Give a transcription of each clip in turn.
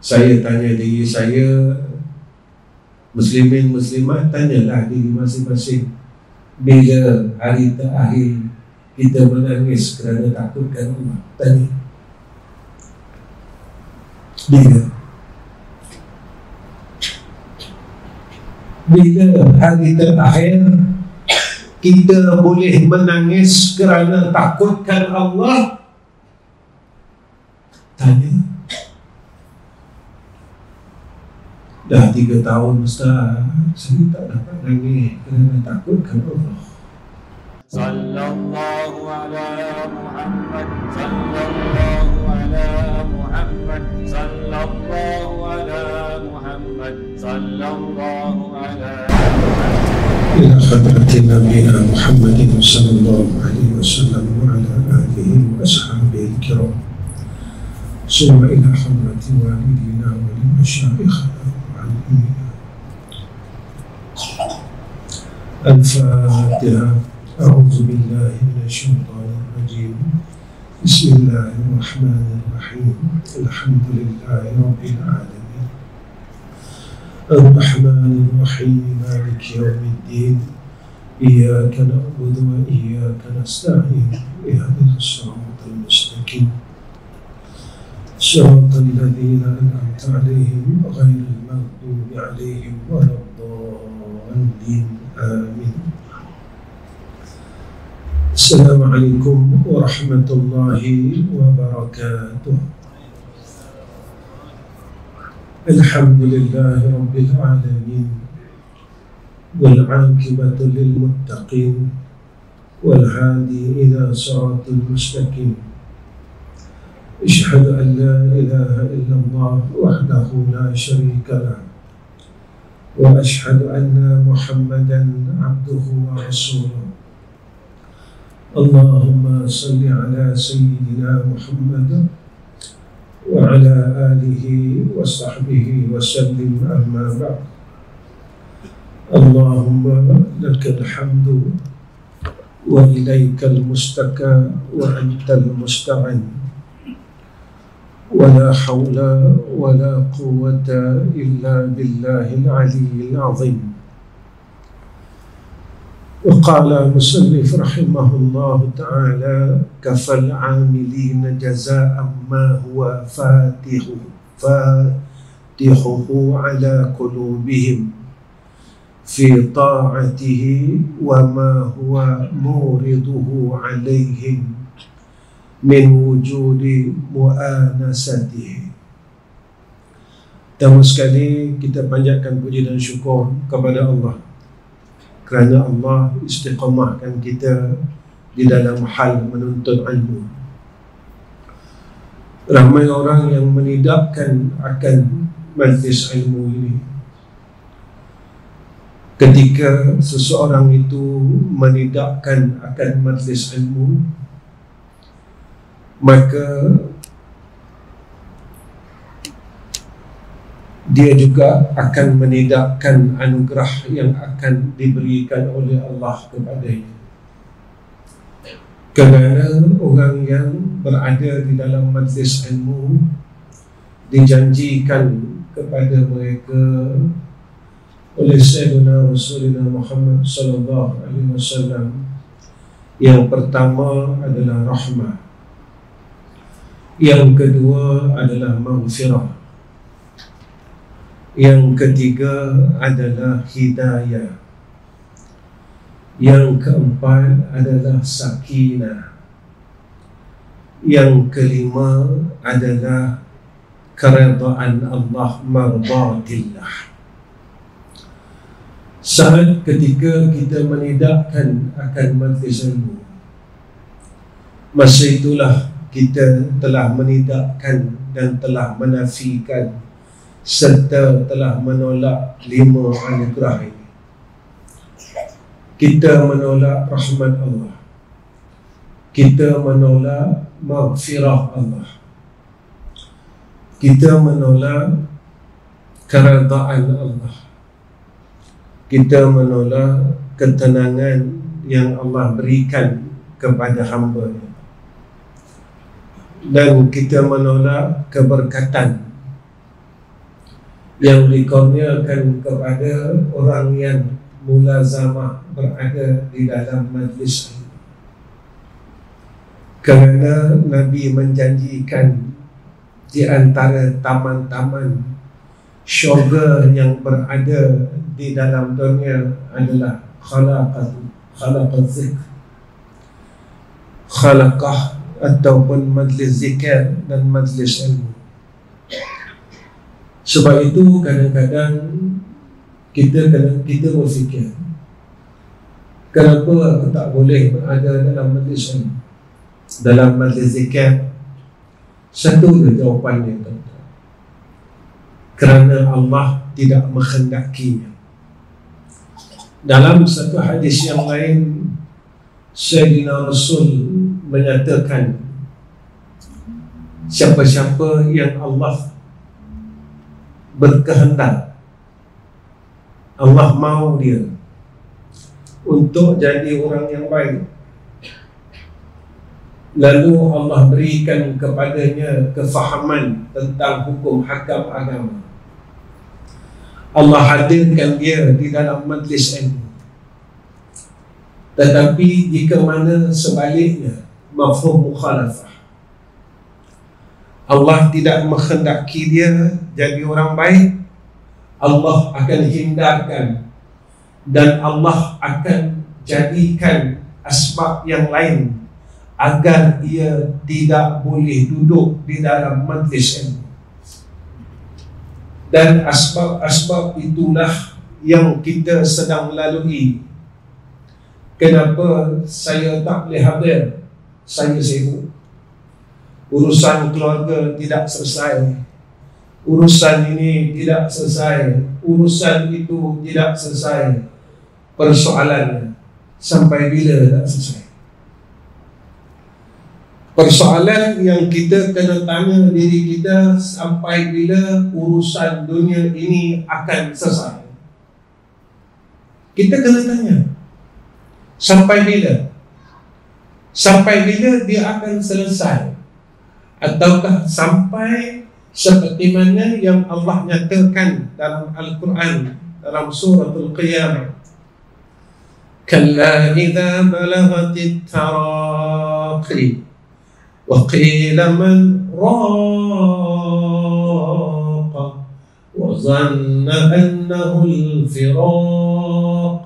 Saya tanya diri saya, muslimin muslimat, tanyalah diri masing-masing, bila hari terakhir kita menangis kerana takutkan Allah? Tanya. Bila hari terakhir kita boleh menangis kerana takutkan Allah? Tanya. Dah 3 tahun Ustaz, saya tak dapat nangis kerana takutkan Allah. Sallallahu ala Muhammad, sallallahu ala Muhammad, sallallahu ala Muhammad, sallallahu ala ila hadratin nabiyina Muhammadin sallallahu alaihi wasallam wa ala alihi wa ashabihi al-kiram. Summa ila hadrati walidina wa li masyayikhina الفاتحة. أعوذ بالله من الشيطان الرجيم. بسم الله الرحمن الرحيم. الحمد لله رب العالمين الرحمن الرحيم مالك يوم الدين. إياك نعبد وإياك نستعين. اهدنا الصراط المستقيم صراط الذين أنعمت عليهم غير المغضوب عليهم ولا الضالين. آمين. السلام عليكم ورحمة الله وبركاته. الحمد لله رب العالمين والعاقبة للمتقين والهادي إلى صراط المستقيم. أشهد أن لا إله إلا الله وحده لا شريك له وأشهد أن محمدا عبده ورسوله. اللهم صل على سيدنا محمد وعلى آله وصحبه وسلم. أما بعد. اللهم لك الحمد وإليك المستكى وأنت المستعان ولا حول ولا قوة إلا بالله العلي العظيم. وقال المصنف رحمه الله تعالى: كفى العاملين جزاء ما هو فاتحه على قلوبهم في طاعته وما هو مورده عليهم min wujudi mu'anasatihi. Pertama sekali kita panjatkan puji dan syukur kepada Allah kerana Allah istiqamahkan kita di dalam hal menuntut ilmu. Ramai orang yang menidakkan akan majlis ilmu ini. Ketika seseorang itu menidakkan akan majlis ilmu, maka dia juga akan menidakkan anugerah yang akan diberikan oleh Allah kepadanya. Kerana orang yang berada di dalam majlis ilmu dijanjikan kepada mereka oleh Sayyidina Rasulullah Muhammad sallallahu alaihi wasallam, yang pertama adalah rahmah, yang kedua adalah maghfirah, yang ketiga adalah hidayah, yang keempat adalah sakinah, yang kelima adalah keredaan Allah, mardatillah. Saat ketika kita menidakkan akan majlis ilmu, masa itulah kita telah menidakkan dan telah menafikan serta telah menolak 5 anugerah ini. Kita menolak rahmat Allah, kita menolak maghfirah Allah, kita menolak keredaan Allah, kita menolak ketenangan yang Allah berikan kepada hamba-Nya, dan kita menolak keberkatan yang dikurniakan kepada orang yang mulazamah berada di dalam majlis ini. Kerana Nabi menjanjikan di antara taman-taman syurga yang berada di dalam dunia adalah khalaqat zikr, khalaqah ataupun majlis zikir dan majlis ilmu. Sebab itu kadang-kadang kita berfikir, kenapa aku tak boleh berada dalam majlis ilmu, dalam majlis zikir? Satu je jawapannya, tuan-tuan. Kerana Allah tidak menghendakinya. Dalam satu hadis yang lain, Sayyidina Rasul menyatakan, siapa-siapa yang Allah berkehendak, Allah mahu dia untuk jadi orang yang baik, lalu Allah berikan kepadanya kefahaman tentang hukum hakam agama, Allah hadirkan dia di dalam majlis ilmu. Tetapi jika mana sebaliknya, mafhum mukhalafah, Allah tidak menghendaki dia jadi orang baik, Allah akan hindarkan dan Allah akan jadikan asbab yang lain agar ia tidak boleh duduk di dalam majlis ilmu. Dan asbab-asbab itulah yang kita sedang lalui. Kenapa saya tak boleh hadir? Saya sibuk, urusan keluarga tidak selesai, urusan ini tidak selesai, urusan itu tidak selesai. Persoalannya, sampai bila tak selesai? Persoalan yang kita kena tanya diri kita, sampai bila urusan dunia ini akan selesai? Kita kena tanya, sampai bila? Sampai bila dia akan selesai? Ataukah sampai seperti mana yang Allah nyatakan dalam Al-Quran, dalam suratul Qiyamah, kalla idza balaghatit taraqi وقيل من راق وظن أنه الفراق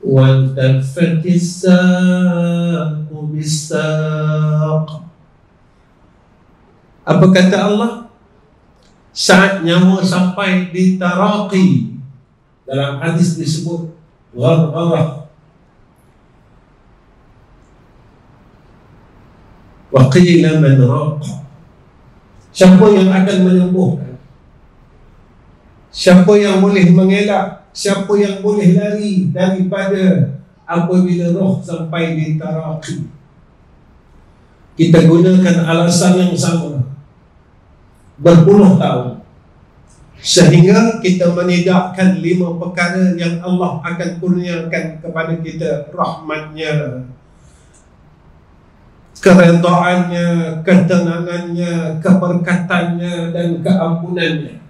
والتفت الساق بالساق. Apa kata Allah? Saat nyawa sampai di taraqi, dalam hadis disebut ghargharah. Wa qila man raqa. Siapa yang akan menyembuhkan? Siapa yang boleh mengelak? Siapa yang boleh lari daripada apabila roh sampai di taraqi? Kita gunakan alasan yang sama berpuluh tahun, sehingga kita menidakkan 5 perkara yang Allah akan kurniakan kepada kita, rahmatnya, keredaannya, ketenangannya, keberkatannya, dan keampunannya.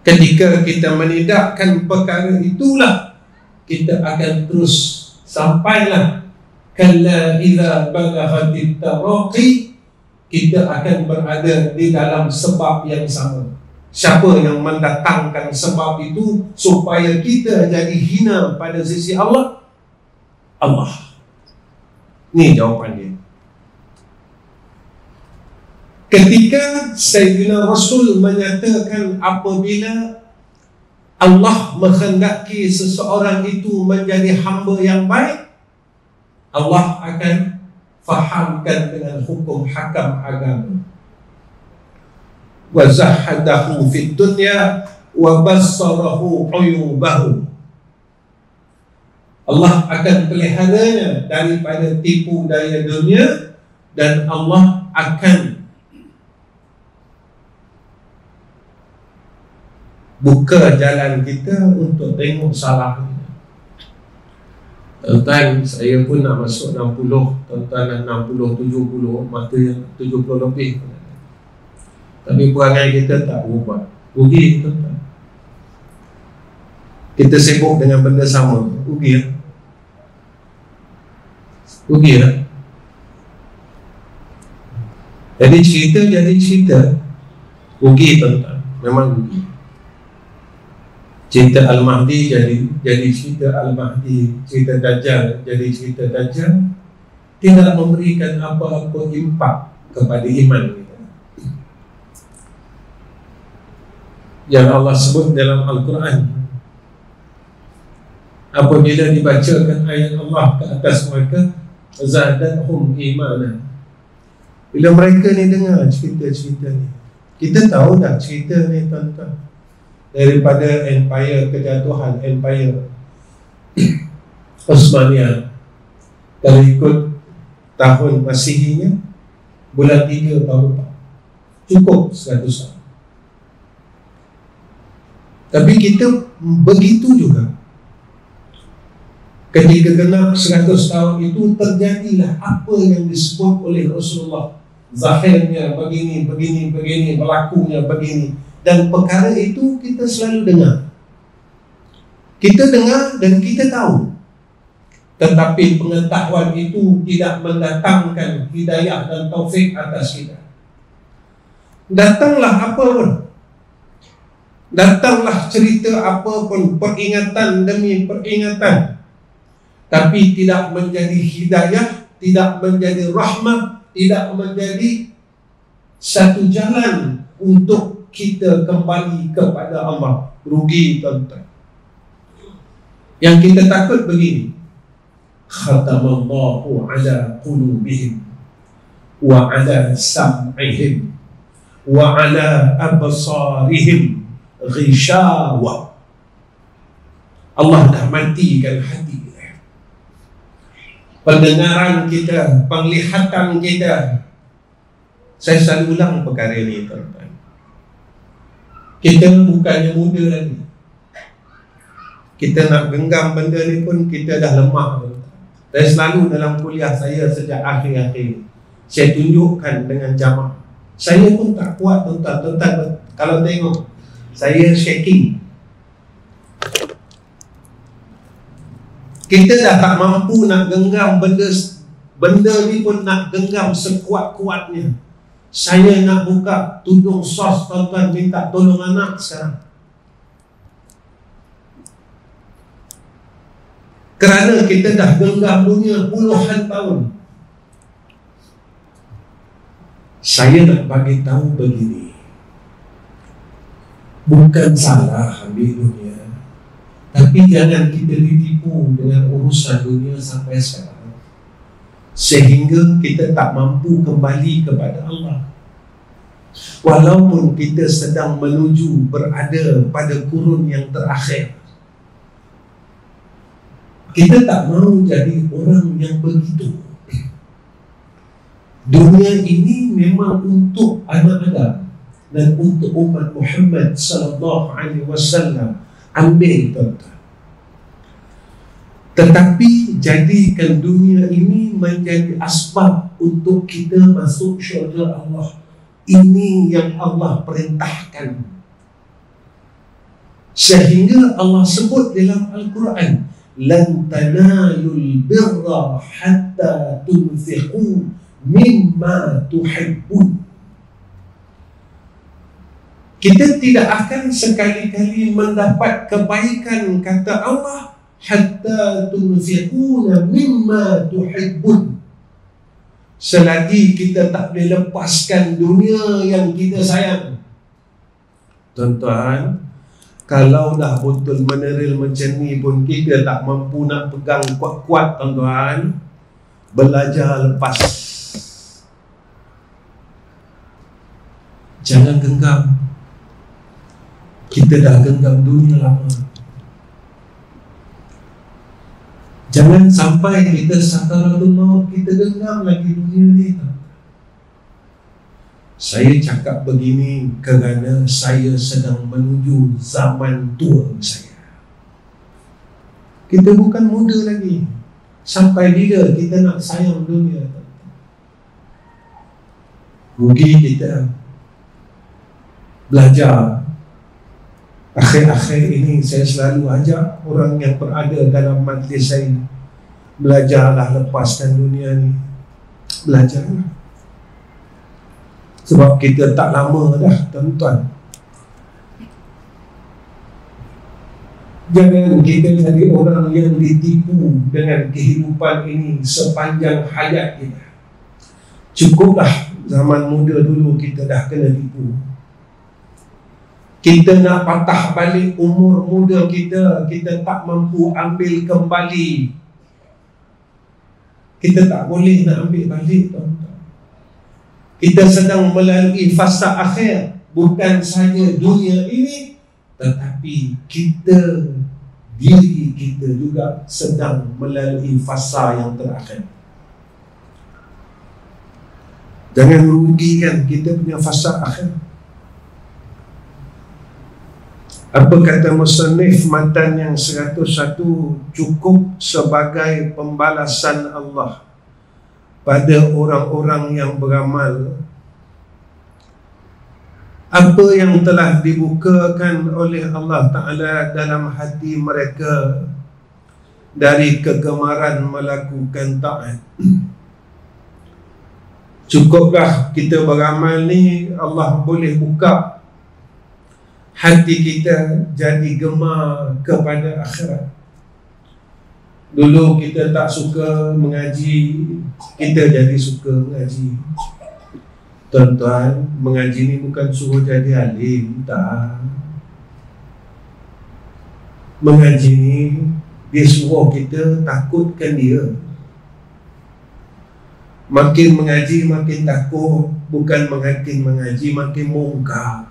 Ketika kita menidakkan perkara itulah, kita akan terus sampailah kalla idza balaghatit taraqi, kita akan berada di dalam sebab yang sama. Siapa yang mendatangkan sebab itu supaya kita jadi hina pada sisi Allah? Allah. Ini jawapan dia. Ketika Sayyidina Rasul menyatakan apabila Allah menghendaki seseorang itu menjadi hamba yang baik, Allah akan fahamkan dengan hukum hakam agama. Wa zahadahu fid dunya wa bassarahu uyubahu. Allah akan peliharanya daripada tipu daya dunia, dan Allah akan buka jalan kita untuk tengok salah. Tuan-tuan, saya pun nak masuk 60, tuan-tuan nak 60, 70, mata yang 70 lebih. Tapi perangai kita tak berubah. Rugi tuan-tuan. Kita sibuk dengan benda sama, rugi lah. Rugi lah. Jadi cerita rugi tuan-tuan. Memang rugi. Cerita Al-Mahdi jadi cerita Al-Mahdi. Cerita Dajjal jadi cerita Dajjal. Tidak memberikan apa-apa impak kepada iman kita. Yang Allah sebut dalam Al-Quran, apabila dibacakan ayat Allah ke atas mereka, zadatuhum imanan. Bila mereka ni dengar cerita-cerita ni, kita tahu dah cerita ni tuan-tuan, daripada empire kejatuhan empire Osmania. Kalau ikut tahun Masihinya, bulan 3 tahun depan, cukup 100 tahun. Tapi kita begitu juga. Ketika genap 100 tahun itu, terjadilah apa yang disebut oleh Rasulullah. Zahirnya begini, berlakunya begini. Dan perkara itu kita selalu dengar. Kita dengar dan kita tahu. Tetapi pengetahuan itu tidak mendatangkan hidayah dan taufik atas kita. Datanglah apa pun, datanglah cerita apa pun, peringatan demi peringatan, tapi tidak menjadi hidayah, tidak menjadi rahmah, tidak menjadi satu jalan untuk kita kembali kepada Allah. Rugi tuan-tuan. Yang kita takut begini, khatamallahu ala qulubihim wa ala sam'ihim wa ala absarihim ghishawa. Allah dah matikan hati kita, pendengaran kita, penglihatan kita. Saya selalu ulang perkara ini tuan-tuan. Kita bukannya muda lagi. Kita nak genggam benda ni pun kita dah lemah. Dan selalu dalam kuliah saya sejak akhir-akhir, saya tunjukkan dengan jamaah, saya pun tak kuat tuan-tuan. Tuan-tuan kalau tengok saya shaking. Kita dah tak mampu nak genggam benda ni pun nak genggam sekuat-kuatnya. Saya nak buka tudung sos tuan-tuan, minta tolong anak sekarang. Kerana kita dah genggam dunia puluhan tahun. Saya nak bagi tahu begini, bukan salah ambil dunia, tapi jangan kita ditipu dengan urusan dunia sampai sekarang, sehingga kita tak mampu kembali kepada Allah. Walaupun kita sedang menuju berada pada kurun yang terakhir, kita tak mahu jadi orang yang begitu. Dunia ini memang untuk anak Adam dan untuk umat Muhammad sallallahu alaihi wasallam. Ambil tuan-tuan. Tetapi jadikan dunia ini menjadi asbab untuk kita masuk syurga Allah. Ini yang Allah perintahkan. Sehingga Allah sebut dalam Al-Quran, lan tanalul birra hatta tunfiqu mimma tuhibbun. Kita tidak akan sekali-kali mendapat kebaikan, kata Allah, hatta tunfiquna mimma tuhibbun, selagi kita tak boleh lepaskan dunia yang kita sayang. Tuan-tuan, kalau dah botol mineral macam ni pun kita tak mampu nak pegang kuat-kuat tuan-tuan, belajar lepas. Jangan genggam. Kita dah genggam dunia lama. Jangan sampai kita sakaratul maut kita genggam lagi dunia ni. Saya cakap begini kerana saya sedang menuju zaman tua saya. Kita bukan muda lagi. Sampai bila kita nak sayang dunia? Rugi kita. belajar. Akhir-akhir ini saya selalu ajak orang yang berada dalam majlis saya, belajarlah lepaskan dunia ni. Belajarlah. Sebab kita tak lama dah, tuan-tuan. Jangan kita jadi orang yang ditipu dengan kehidupan ini sepanjang hayat kita. Cukuplah zaman muda dulu kita dah kena tipu. Kita nak patah balik umur muda kita, kita tak mampu ambil kembali. Kita tak boleh nak ambil balik, tuan-tuan. Kita sedang melalui fasa akhir. Bukan sahaja dunia ini, tetapi kita, diri kita juga sedang melalui fasa yang terakhir. Jangan merugikan kita punya fasa akhir. Apa kata musannif matan yang 101, cukup sebagai pembalasan Allah pada orang-orang yang beramal apa yang telah dibukakan oleh Allah Ta'ala dalam hati mereka dari kegemaran melakukan taat. Cukuplah kita beramal ni, Allah boleh buka hati kita jadi gemar kepada akhirat. Dulu kita tak suka mengaji, kita jadi suka mengaji. Tuan-tuan, mengaji ni bukan suruh jadi alim, tak. Mengaji ni dia suruh kita takutkan dia. Makin mengaji makin takut, bukan makin mengaji makin mungkar.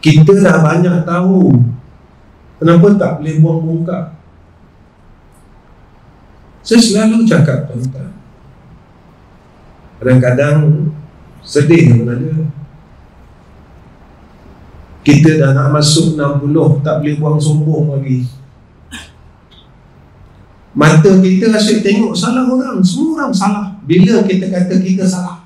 Kita dah banyak tahu, kenapa tak boleh buang mungkar? Saya selalu cakap, tuan-tuan, kadang-kadang sedih sebenarnya. Kita dah nak masuk 60, tak boleh buang sombong lagi. Mata kita asyik tengok salah orang, semua orang salah. Bila kita kata kita salah,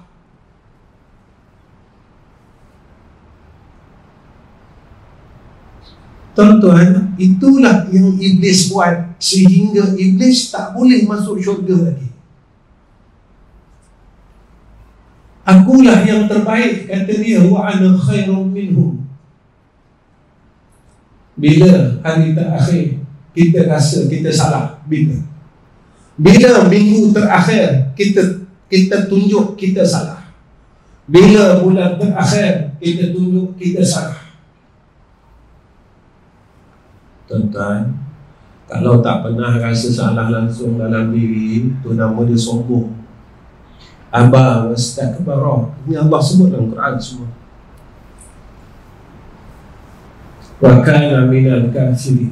tuan-tuan, itulah yang iblis buat sehingga iblis tak boleh masuk syurga lagi. Akulah yang terbaik, kata dia, wa ana khairun minhum. Bila hari terakhir kita rasa kita salah? Bila minggu terakhir kita tunjuk kita salah? Bila bulan terakhir kita tunjuk kita salah? Tuan-tuan, kalau tak pernah rasa salah langsung dalam diri, itu nama dia sombong. Aba wastakbara. Ini Allah sebut dalam Quran semua. Wa kana minal kafirin.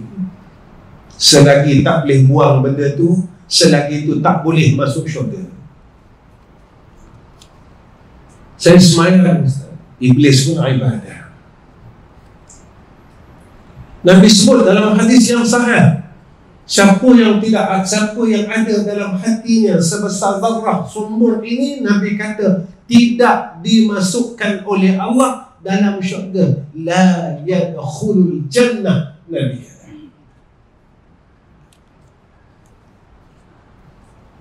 Selagi tak boleh buang benda tu, selagi itu tak boleh masuk syurga. Saya semayang, iblis pun ibadah. Nabi sebut dalam hadis yang sahih, siapa yang ada dalam hatinya sebesar zarrah sumber ini, Nabi kata tidak dimasukkan oleh Allah dalam syurga. La yadkhulul jannah. Nabi kata.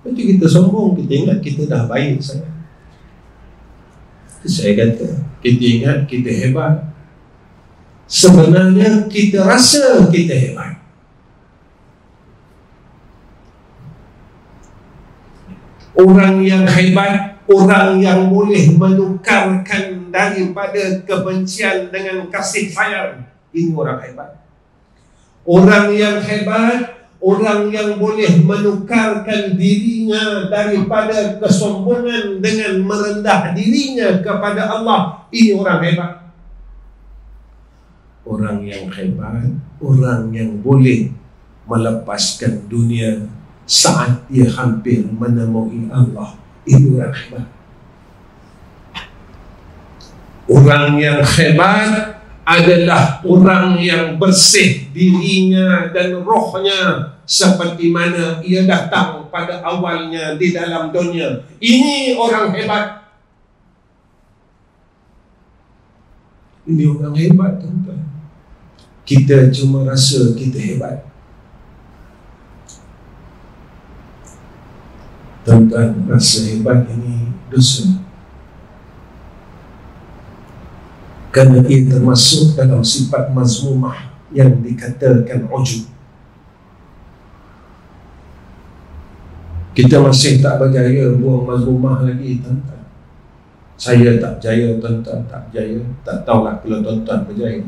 Lepas kita sombong, kita ingat kita dah baik sangat. Saya kata, kita ingat kita hebat. Sebenarnya kita rasa kita hebat. Orang yang hebat, orang yang boleh menukarkan daripada kebencian dengan kasih sayang, ini orang hebat. Orang yang hebat, orang yang boleh menukarkan dirinya daripada kesombongan dengan merendah dirinya kepada Allah, ini orang hebat. Orang yang hebat, orang yang boleh melepaskan dunia saat dia hampir menemui Allah, itu orang hebat. Orang yang hebat adalah orang yang bersih dirinya dan rohnya seperti mana ia datang pada awalnya di dalam dunia. Ini orang hebat. Ini orang hebat, tuan-tuan. Kita cuma rasa kita hebat. Tuan-tuan, rasa hebat ini dosa. Kerana ia termasuk dalam sifat mazmumah yang dikatakan ujub. Kita masih tak berjaya buang mazmumah lagi, tuan-tuan. Saya tak berjaya, tuan-tuan tak berjaya. Tak tahulah kalau tuan-tuan berjaya.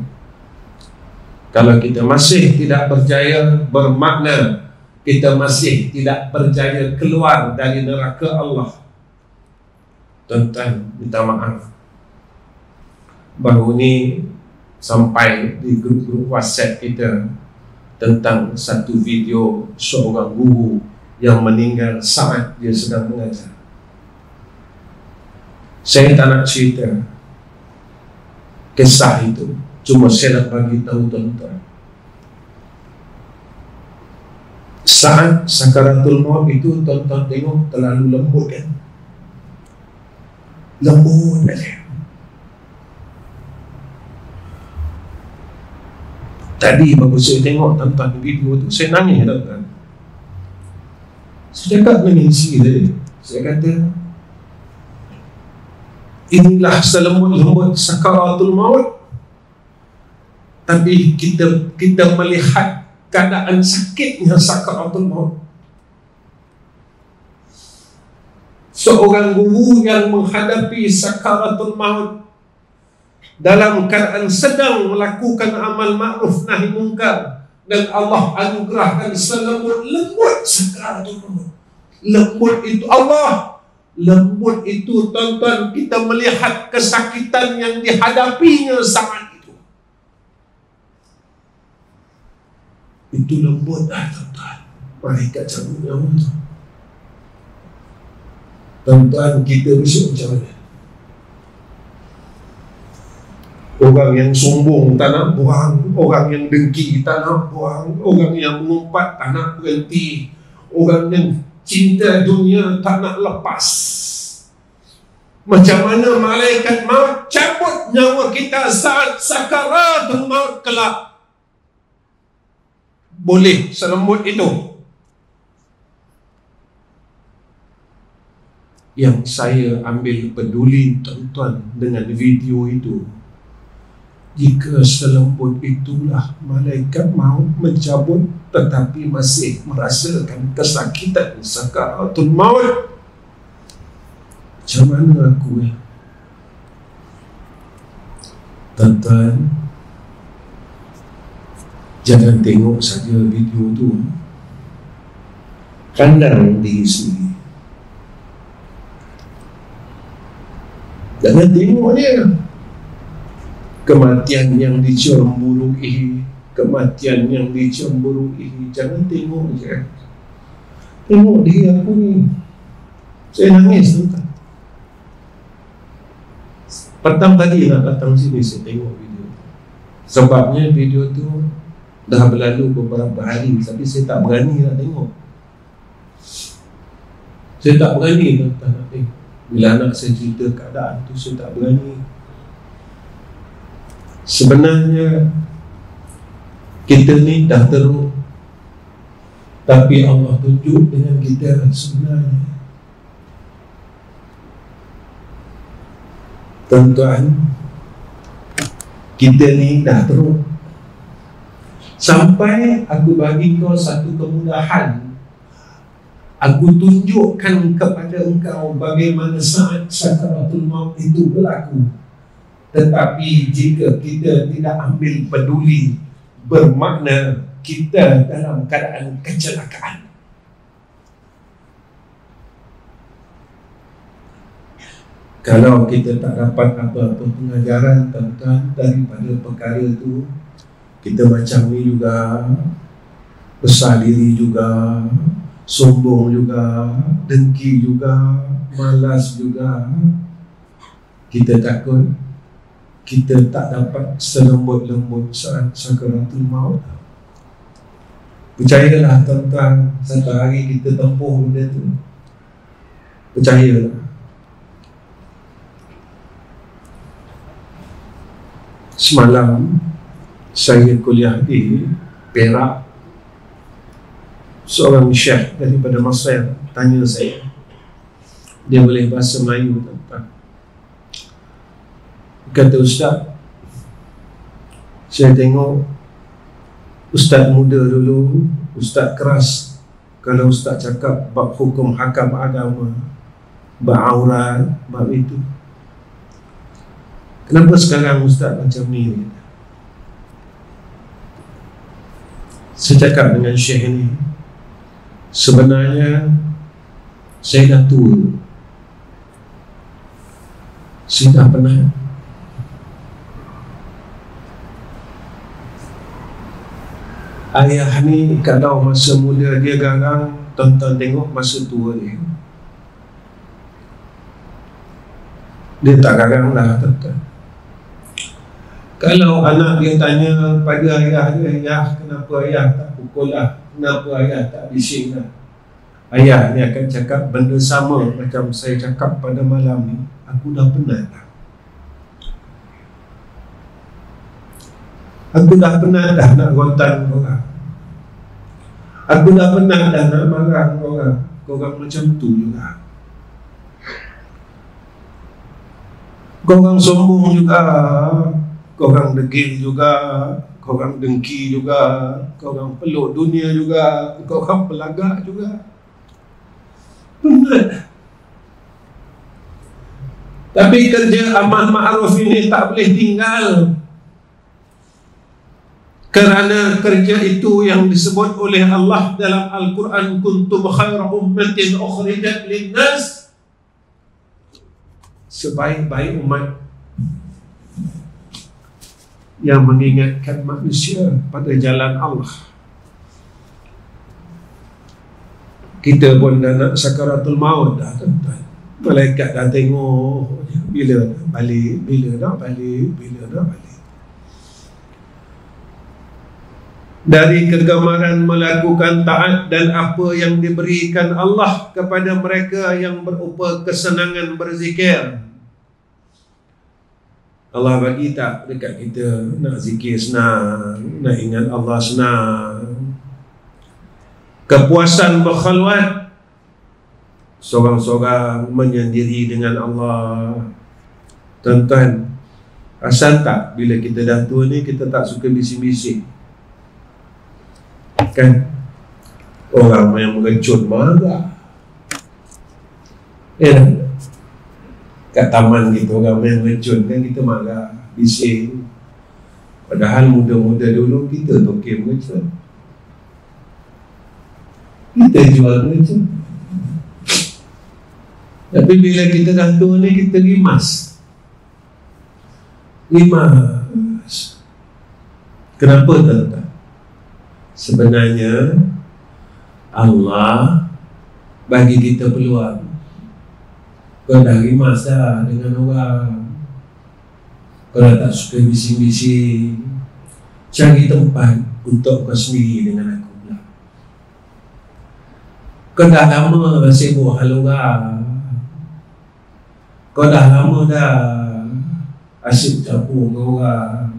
Kalau kita masih tidak berjaya, bermakna kita masih tidak berjaya keluar dari neraka Allah. Tuan-tuan, minta maaf. Baru ni sampai di grup-grup WhatsApp kita tentang satu video seorang guru yang meninggal saat dia sedang mengajar. Saya tak nak cerita kisah itu, cuma saya nak bagi tahu tuan-tuan, saat sakaratul maut itu, tuan-tuan tengok terlalu lembut kan? Lembut aja. Tadi baru saya tengok tuan-tuan video tu, saya nangis, tuan-tuan. Saya cakap dengan isi tadi, saya kata, inilah selembut-lembut sakaratul maut. Tapi kita melihat keadaan sakitnya sakaratul maut. Seorang guru yang menghadapi sakaratul maut dalam keadaan sedang melakukan amal ma'ruf nahi munkar, dan Allah anugerahkan selembut-lembut sakaratul maut. Lembut itu Allah, lembut itu tuan-tuan, kita melihat kesakitan yang dihadapinya saat itu. Itu lembut tuan-tuan. Malaikat cabut nyawa tu. Tuan-tuan, kita besok macam mana? Orang yang sombong tak nak buang, orang yang dengki tak nak buang, orang yang mengumpat tak nak berhenti, orang yang cinta dunia tak nak lepas. Macam mana malaikat maut cabut nyawa kita saat sakaratul maut kelak? Boleh selembut itu? Yang saya ambil peduli tuan-tuan dengan video itu, jika selembut itulah malaikat maut mencabut tetapi masih merasakan kesakitan sakaratul maut, macam mana aku? Tuan-tuan, jangan tengok saja video tu, pandang diri sendiri. Jangan tengok dia. Kematian yang dicemburui, kematian yang dicemburui, jangan tengok je. Tengok diri aku ni. Saya nangis, tuan-tuan. Petang tadi nak datang sini, saya tengok video. Sebabnya video tu dah berlalu beberapa hari, tapi saya tak berani nak tengok. Saya tak berani, tuan-tuan, nak tengok. Bila anak saya cerita keadaan tu, saya tak berani. Sebenarnya kita ni dah teruk, tapi Allah tunjuk dengan kita sebenarnya. Tuan-tuan, kita ni dah teruk. Sampai aku bagi kau satu kemudahan, aku tunjukkan kepada engkau bagaimana saat sakaratul maut itu berlaku. Tetapi jika kita tidak ambil peduli, bermakna kita dalam keadaan kecelakaan. Kalau kita tak dapat apa-apa pengajaran, tuan-tuan, daripada perkara itu, kita macam ni juga, besar diri juga, sombong juga, dengki juga, malas juga. Kita takut kita tak dapat selembut-lembut saat sakaratul maut. Percayalah tuan-tuan, satu hari kita tempuh benda tu. Percayalah. Semalam saya kuliah di Perak. Seorang syekh daripada Mesir tanya saya, dia boleh bahasa Melayu tak? Kata ustaz, saya tengok ustaz muda dulu, ustaz keras. Kalau ustaz cakap bab hukum hakam agama, bab aurat, bab itu. Kenapa sekarang ustaz macam ni? Saya cakap dengan syekh ni, sebenarnya saya dah tua. Saya dah penat. Ayah ni kalau masa muda dia garang, tonton tengok masa tua dia. Dia tak garang lah, tonton. Kalau anak dia tanya pada ayah dia, ayah kenapa ayah tak pukul lah, kenapa ayah tak bising lah, ayah ni akan cakap benda sama macam saya cakap pada malam ni, aku dah penat lah. Aku dah penat dah nak gontan korang. Aku dah penat dah nak marah korang. Korang macam tu juga. Korang sombong juga, korang degil juga, korang dengki juga, korang peluk dunia juga, korang pelagak juga. Penat. Tapi kerja amal ma'ruf ini tak boleh tinggal, kerana kerja itu yang disebut oleh Allah dalam Al-Quran, kuntum khaira ummatin ukhrijat linnas, sebaik-baik umat yang mengingatkan manusia pada jalan Allah. Kita pun dah nak sakaratul maut dah, tuan-tuan. Malaikat dah tengok bila nak balik, bila nak balik, bila nak balik. Dari kegemaran melakukan taat dan apa yang diberikan Allah kepada mereka yang berupa kesenangan berzikir. Allah bagi tak dekat kita, nak zikir senang, nak ingat Allah senang. Kepuasan berkhalwat, seorang-seorang menyendiri dengan Allah. Tuan-tuan, asal tak bila kita dah tua ni kita tak suka bising-bising? Kan orang yang mengecut marah. Kat taman kita orang yang mengecut kan kita marah, bising. Padahal muda-muda dulu kita tokeh mengecut, kita jual mengecut. Tapi bila kita dah tua ni kita rimas. Kenapa tak? Sebenarnya Allah bagi kita peluang. Kau dah rimas dah dengan orang, kau dah tak suka bising-bising, cari tempat untuk kau sendiri dengan aku pula. Kau dah lama sibuk hal orang, kau dah lama dah asyik campur dengan orang,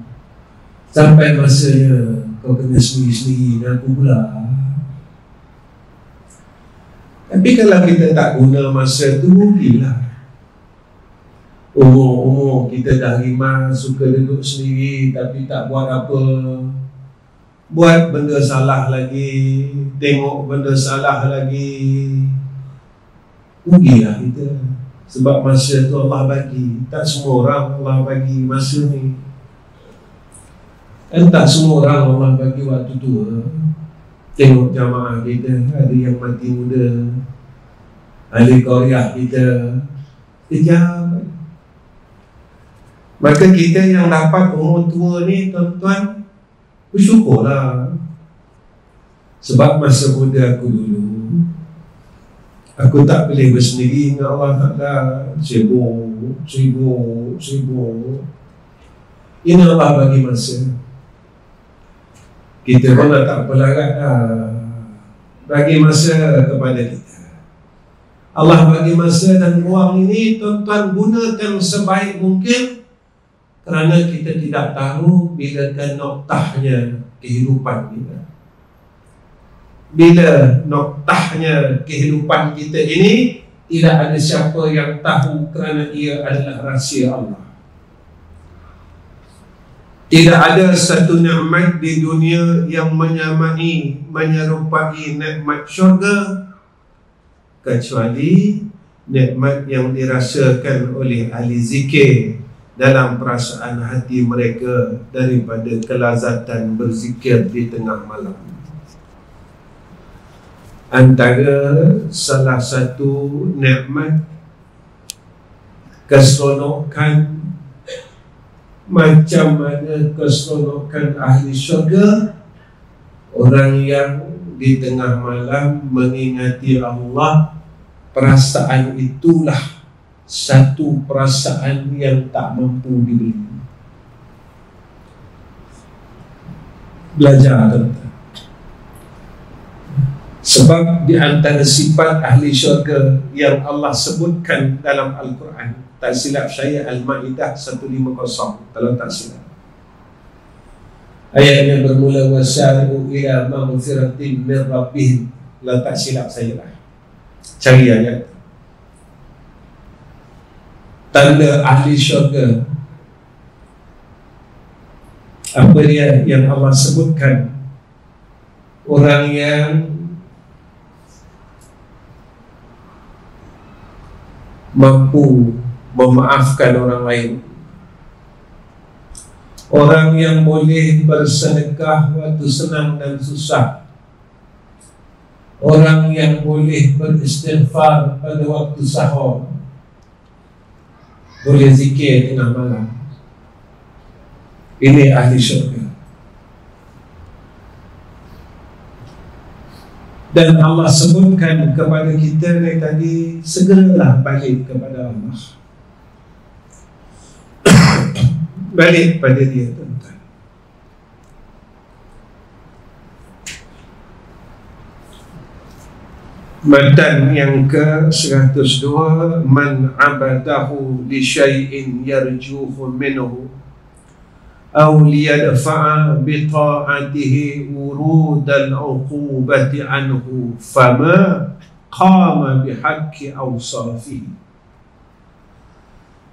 sampai masanya kau kena sendiri-sendiri dengan aku pula. Tapi kalau kita tak guna masa tu, rugilah. Umur kita dah rimas, suka duduk sendiri tapi tak buat apa, buat benda salah lagi, tengok benda salah lagi, rugilah kita. Sebab masa tu Allah bagi, tak semua orang Allah bagi masa ni. Dan tak semua orang Allah bagi waktu tua. Tengok jamaah kita, ada yang mati muda, ahli qaryah kita kejam. Maka kita yang dapat umur tua ni, tuan-tuan, bersyukurlah. Sebab masa muda aku dulu, aku tak boleh bersendiri dengan Allah Ta'ala. Sibuk. Ini Allah bagi masa. Kita pun tak pelarat dah bagi masa kepada kita. Allah bagi masa dan ruang ini, tuan-tuan, gunakan sebaik mungkin, kerana kita tidak tahu bila noktahnya kehidupan kita. Bila noktahnya kehidupan kita ini, tidak ada siapa yang tahu kerana ia adalah rahsia Allah. Tidak ada satu nikmat di dunia yang menyamai, menyerupai nikmat syurga kecuali nikmat yang dirasakan oleh ahli zikir dalam perasaan hati mereka daripada kelazatan berzikir di tengah malam. Antara salah satu nikmat keseronokan macam mana keseronokan ahli syurga, orang yang di tengah malam mengingati Allah, perasaan itulah satu perasaan yang tak mampu dibeli. Belajar tentang. Sebab di antara sifat ahli syurga yang Allah sebutkan dalam Al-Quran, tak silap saya Al-Ma'idah 150 kalau tak silap, ayatnya bermula wasari'u ila maghfiratin min rabbihim, kalau tak silap saya lah, cari ayat. Tanda ahli syurga, apa dia yang Allah sebutkan? Orang yang mampu memaafkan orang lain, orang yang boleh bersedekah waktu senang dan susah, orang yang boleh beristighfar pada waktu sahur, boleh zikir tengah malam. Ini ahli syurga. Dan Allah sebutkan kepada kita dari tadi, segeralah balik kepada Allah. Balik pada dia, tuan-tuan. Matan yang ke-102, man abadahu li syai'in yarjuhu minhu aw liyadfa'a bi ta'atihi wurudal 'uqubati anhu fama qama bihaqqi awsafihi.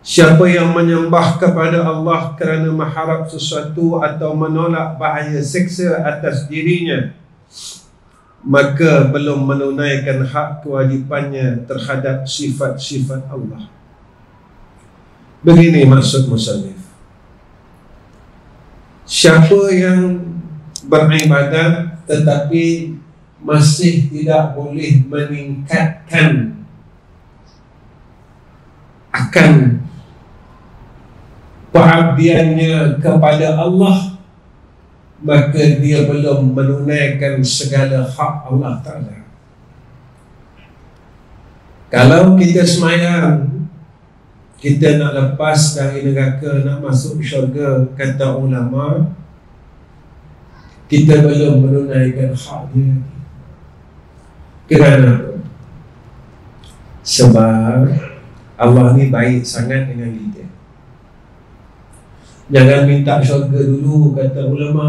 Siapa yang menyembah kepada Allah kerana mengharap sesuatu atau menolak bahaya seksa atas dirinya, maka belum menunaikan hak kewajipannya terhadap sifat-sifat Allah. Begini maksud musannif. Siapa yang beribadat tetapi masih tidak boleh meningkatkan akan pengabdiannya kepada Allah, maka dia belum menunaikan segala hak Allah Ta'ala. Kalau kita semayang, kita nak lepas dari neraka, nak masuk syurga, kata ulama, kita belum menunaikan hak dia. Kerana sebab Allah ni baik sangat dengan kita. Jangan minta syurga dulu, kata ulama.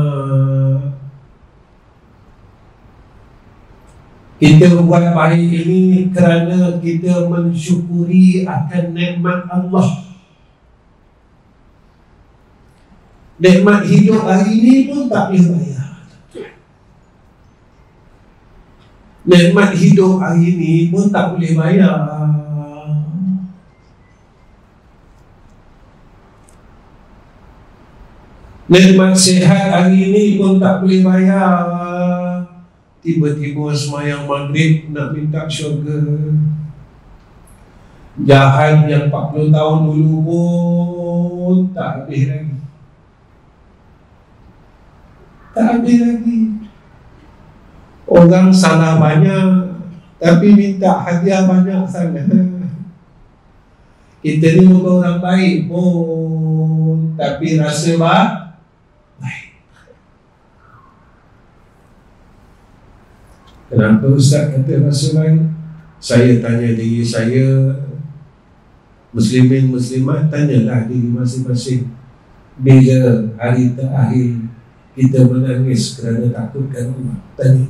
Kita buat baik ini kerana kita mensyukuri akan nikmat Allah. Nikmat hidup hari ini pun tak boleh bayar. Nikmat hidup hari ini pun tak boleh bayar. Nikmat sihat hari ini pun tak boleh bayar. Tiba-tiba semayang maghrib nak minta syurga. Jahat yang 40 tahun dulu pun tak habis lagi. Tak habis lagi. Orang salah banyak tapi minta hadiah banyak sangat. Kita ni bukan orang baik pun, tapi rasa baik. Kenapa Ustaz kata rasa baik? Saya tanya diri saya, muslimin muslimat, tanyalah diri masing-masing. Bila hari terakhir kita menangis kerana takutkan Allah? Tanya.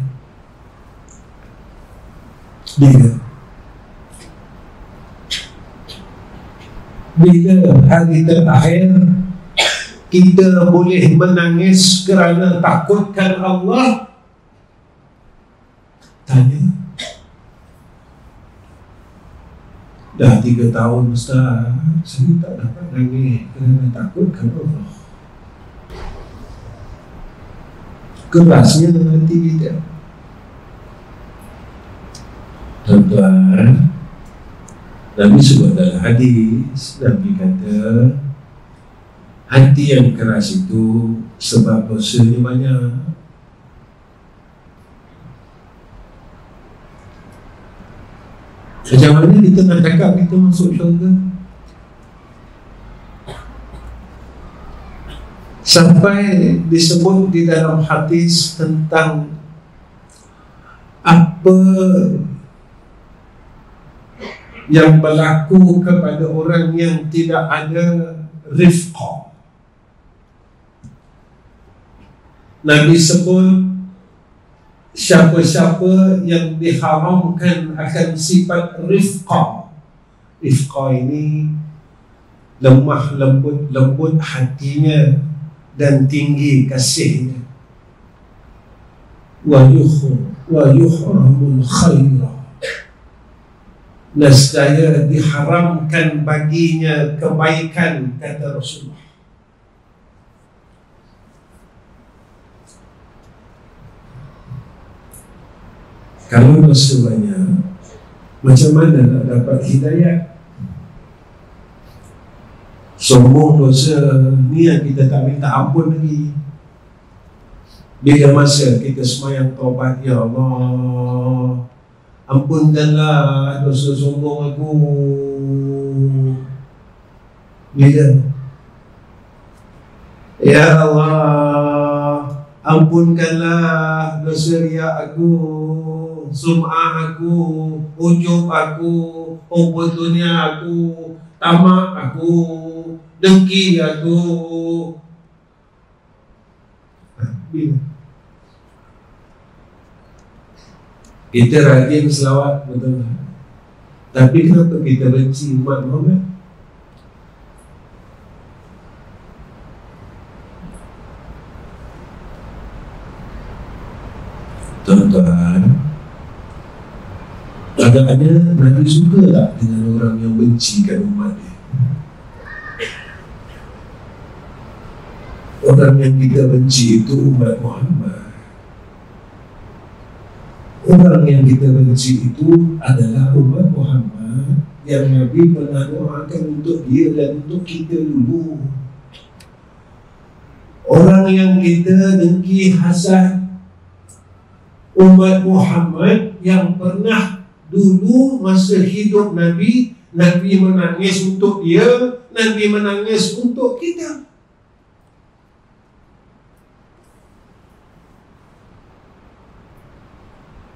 Bila hari terakhir kita boleh menangis kerana takutkan Allah? Tanya. Dah 3 tahun Ustaz, saya tak dapat nangis kerana takutkan Allah. Kerasnya hati kita. Tuan-tuan, Nabi sebut dalam hadis, Nabi kata hati yang keras itu sebab dosanya banyak. Macam mana kita nak cakap kita masuk syurga? Sampai disebut di dalam hadis tentang apa yang berlaku kepada orang yang tidak ada rifqah. Nabi sebut siapa-siapa yang diharamkan akan sifat rifqah. Rifqah ini lemah lembut hatinya dan tinggi kasihnya. Wa yuhramul khaira, nescaya diharamkan baginya kebaikan, kata Rasulullah. Kalau dosa banyak, macam mana nak dapat hidayah? Sombong dosa ni yang kita tak minta ampun lagi. Bila masa kita semayang taubat, ya Allah, ampunkanlah dosa sombong aku. Bila? Ya Allah, ampunkanlah dosa riak aku, sum'ah aku, ujub aku, hubud dunia aku, tamak aku, dengki aku. Bila? Kita rajin selawat, betul tak? Tapi kenapa kita benci umat Muhammad? Tuan-tuan, agaknya Nabi suka tak dengan orang yang bencikan umat dia? Orang yang kita benci itu umat Muhammad. Orang yang kita benci itu adalah umat Muhammad yang Nabi pernah doakan untuk dia dan untuk kita dulu. Orang yang kita dengki hasad, umat Muhammad yang pernah dulu masa hidup Nabi, Nabi menangis untuk dia, Nabi menangis untuk kita.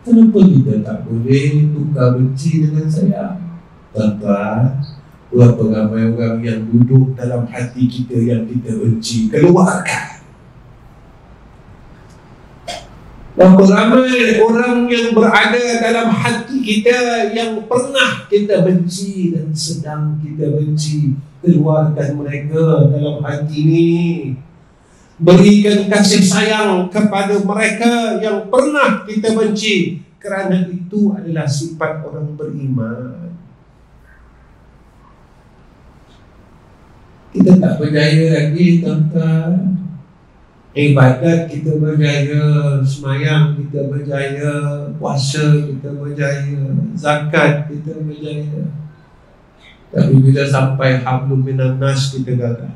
Kenapa kita tak boleh tukar benci dengan sayang? Tuan-tuan, berapa ramai orang yang duduk dalam hati kita yang kita benci, keluarkan. Berapa ramai orang yang berada dalam hati kita yang pernah kita benci dan sedang kita benci, keluarkan mereka dalam hati ini. Berikan kasih sayang kepada mereka yang pernah kita benci, kerana itu adalah sifat orang beriman. Kita tak berjaya lagi, tuan-tuan. Ibadat kita berjaya, semayang kita berjaya, puasa kita berjaya, zakat kita berjaya. Tapi bila sampai hablum minan nas, kita gagal.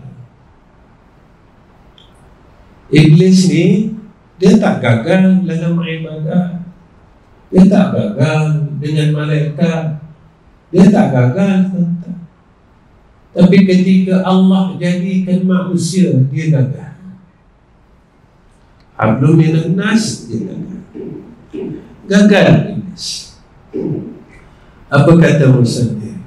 Iblis ni, dia tak gagal dalam ibadah, dia tak gagal dengan malaikat, dia tak gagal, tuan-tuan. Tapi ketika Allah jadikan manusia, dia gagal. Hablum minan nas, dia gagal. Gagal Iblis. Apa kata Musa dia?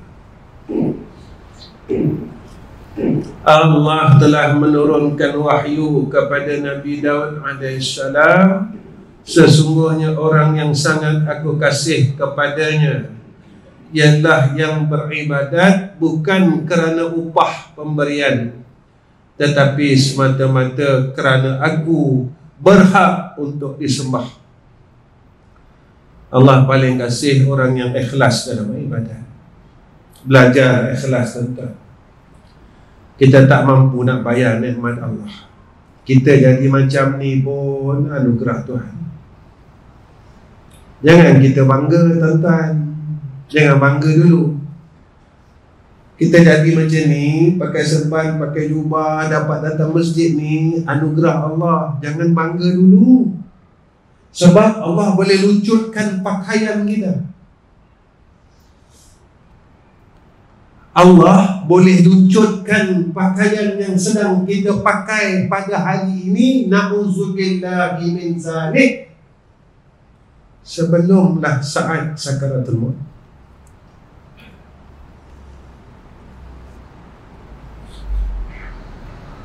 Allah telah menurunkan wahyu kepada Nabi Daud alaihissalam, sesungguhnya orang yang sangat aku kasih kepadanya ialah yang beribadat bukan kerana upah pemberian, tetapi semata-mata kerana aku berhak untuk disembah. Allah paling kasih orang yang ikhlas dalam ibadat. Belajar ikhlas, tuan-tuan. Kita tak mampu nak bayar nikmat Allah. Kita jadi macam ni pun anugerah Tuhan. Jangan kita bangga, tuan-tuan. Jangan bangga dulu. Kita jadi macam ni, pakai serban, pakai jubah, dapat datang masjid ni, anugerah Allah. Jangan bangga dulu. Sebab Allah boleh lucutkan pakaian kita. Allah boleh lucutkan pakaian yang sedang kita pakai pada hari ini, na'udzubillahi min zalik, sebelumlah saat sakaratul maut.